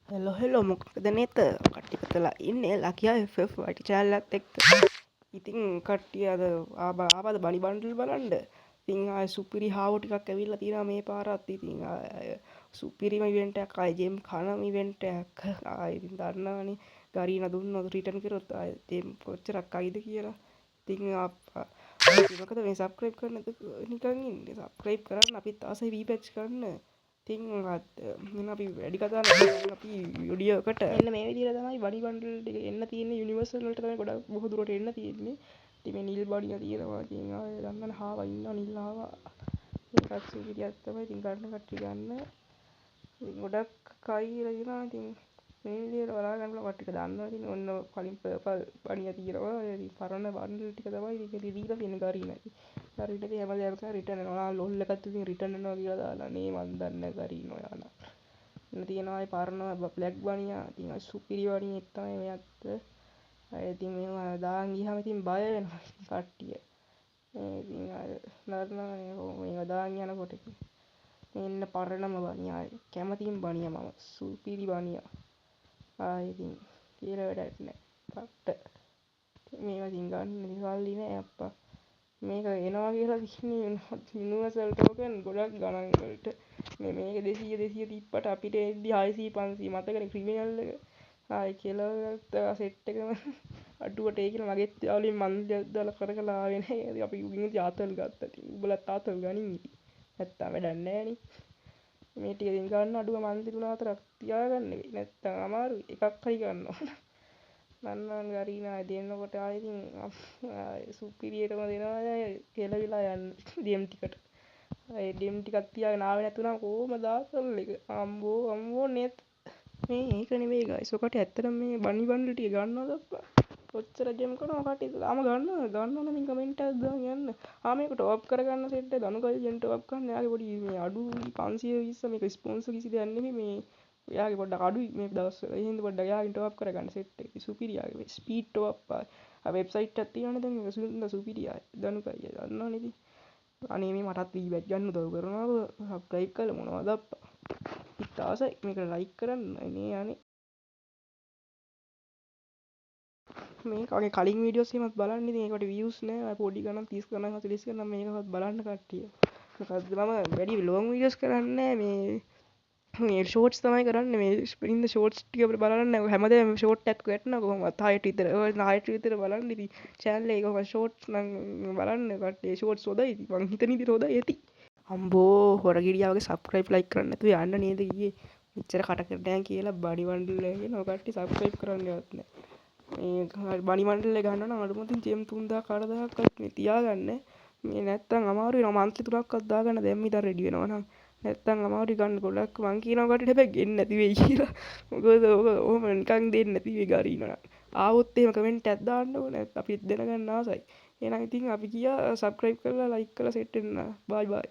හෙලො මොකක්ද නෙත කට්ටිකතලා ඉන්නේ ලකියා FF වටි චෑල්ලත් එක්ක ඉතින් කට්ටිය අද ආබද බනි බන්ඩල් බලන්ඩ තිං අය සුපිරි හාව ටිකක් ඇවිල්ලා තියෙනවා මේ පාරත් ඉතින් සුපිරිම ඉවෙන්ටයක් අය ජෙම් කනම ඉවෙන්ටයක් ඉතින් දන්නවනේ ගරීන දුන්නොත් රිටර්න් කරොත් ජෙම් කොච්චරක් අයිද කියලා ඉතින් මොකද මේ සබ්ස්ක්‍රයිබ් කරන්න නිකන් ඉන්නේ සබ්ස්ක්‍රයිබ් කරන්න අපිත් ආසයි වීපැච් කරන්න ඉතින් අපි වැඩි කතා නැතුව අපි වීඩියෝ එකට එන්න මේ විදිහට තමයි බඩි බන්ඩල් ටික එන්න තියෙන්නේ යුනිවර්සල් වලට තමයි ගොඩක් බොහෝ දුරට එන්න තියෙන්නේ ඉතින් මේ නිල් බඩිය තියෙනවා ඉතින් ආය ගන්න හාවා ඉන්නවා නිල් හාවා ඒකත් සුපිරියක් තමයි ඉතින් ගන්න කට්ටිය ගන්න ඉතින් ගොඩක් කයි කියලා කියනවා ඉතින් මේ විදිහට බලා ගන්න පුළුවන් කට්ටිය දන්නවා ඉතින් ඔන්න කලින් පර්පල් බණිය තියෙනවා ඉතින් පරණ බන්ඩල් ටික තමයි ඉතින් දීලා තියෙන ගරිනා ගරීට ඉතින් හැමදේම කරා රිටර්න් වෙනවා ලොල් එකත් ඉතින් රිටර්න් වෙනවා කියලා දාලා නේ මන් දන්නේ ගරීනෝ යනවා ඉන්න තියෙනවා ඒ පරණ බ්ලැක් බණියා ඉතින් අය සුපිරි බණියෙක් තමයි මෙයත් අය ඉතින් මේවා දාන් ගියාම ඉතින් බය වෙනවා කට්ටිය ඉතින් අය නරනවා මේවා දාන් යනකොට මෙන්න පරණම බණියා කැමතිම බණියා මම සුපිරි බණියා ඉතින් කියලා වැඩක් නැහැ පට්ට මේවා ඉතින් ගන්න නිසල්ලි නෑ අප්පා මේක එනවා කියලා තින්නේ යුනිවර්සල් ටෝකන් ගොඩක් ගණන් වලට මේක 200 230ට අපිට එද්දි 600 500 මතකනේ ක්‍රිමිනල් එක කෙලවගත්ත සෙට් එකම අඩුවට ඒ කියලා මගෙත් යාළුවෙන් මන් දාලා කරකලා ආවේ නැහැ අපි උගෙන් ආතල් ගත්තා ඉතින් උඹලත් ආතල් ගනින් ඉතින් නැත්තම් වැඩක් නැහැ නේ මේ ටික ඉතින් ගන්න අඩුව මන්ති 3-4ක් තියාගන්න වෙයි නැත්තම් අමාරුයි එකක් හරි ගන්න ඕන නන්නන් ගරීනා දෙන්නකොට ආයෙ ඉතින් සුපිරියටම දෙනවා කෙලවිලා යන්න ඩම් ටිකට ඒ ඩම් ටිකක් තියාගෙන ආවේ නැතුණම කොහමද ආතල් එක අම්බෝ නෙත් මේ ඒක නෙමෙයි ගයිස් ඔකට ඇත්තටම මේ බනි බන්ඩල් ටික ගන්නවද අප්පා ඔච්චර ජෙම් කරනවා කට්ටිය තාම ගන්නවද නම් කමෙන්ට් එකක් දාන්න යන්න මේක ටොප් කරගන්න සෙට් එක දනුකල්ජන් ටොප් කරන්න යාගේ පොඩි මේ අඩු 520 මේක ස්පොන්සර් කිසි දෙයක් නෙමෙයි මේ යාගේ පොඩ්ඩක් අඩුයි මේ දවස්වල එහෙනම් පොඩ්ඩක් යාගෙන් ටොප් කරගන්න සෙට් එක සුපිරි යාගේ ස්පීඩ් ටොප් වෙබ්සයිට් එකක් තියෙනවනේ දැන් ඒක සුන්දර සුපිරි දනුකල්ජ දන්නවනේ ඉතින් අනේ මේ මටත් වී බැච් ගන්න උදව් කරනවා සබ්ස්ක්‍රයිබ් කරලා මොනවද අප්පා ඉතාලසයි මේක ලයික් කරන්න නේ අනේ මේකගේ කලින් වීඩියෝස් එකත් බලන්න ඉතින් ඒකට views නෑ පොඩි ගණන් 30 ගණන් 40 ගණන් මේකවත් බලන්න කට්ටිය මොකද මම වැඩි ලොං වීඩියෝස් කරන්නේ මේ ෂෝට්ස් තමයි කරන්නේ මේ ස්ප්‍රින්ද ෂෝට්ස් ටික බලන්න හැමදේම ෂෝට් එකක් වැටෙනවා කොහොමද 6ට විතර ඔය 6ට විතර බලන්න ඉතින් channel එක කොහොමද ෂෝට්ස් නම් බලන්න කට්ටිය ෂෝට්ස් හොදයි ඉතින් මං හිතන විදිහට හොදයි ඇති අම්බෝ හොරගිරියාවගේ සබ්ස්ක්‍රයිබ් ලයික් කරන්න නැතුව යන්න නේද ගියේ මෙච්චර කට කරන්නේ කියලා බඩි වන්ඩල් එකගෙන ඔය කට්ටිය සබ්ස්ක්‍රයිබ් කරන්නවත් නැහැ මේ බනි මණ්ඩල ගන්න නම් අඩුමතින් ජෙම් 3000 4000ක්වත් මේ තියාගන්න මේ නැත්තම් අමාරුයි නෝ මන්ත්ලි 3ක්වත් දාගන්න දැන් ඉතින් රෙඩි වෙනවා නම් නැත්තම් අමාරුයි ගන්න ගොඩක් මං කියනවා කටට හැබැයි ගෙන්න නැති වෙයි කියලා මොකද ඔහොම නිකන් දෙන්න නැති වෙයි ගාරිනවා ආවොත් එහෙම කමෙන්ට් එකක් දාන්න ඕනේ අපිත් දැනගන්න ආසයි එහෙනම් ඉතින් අපි ගියා සබ්ස්ක්‍රයිබ් කරලා ලයික් කරලා සෙට් වෙන්න බයි බයි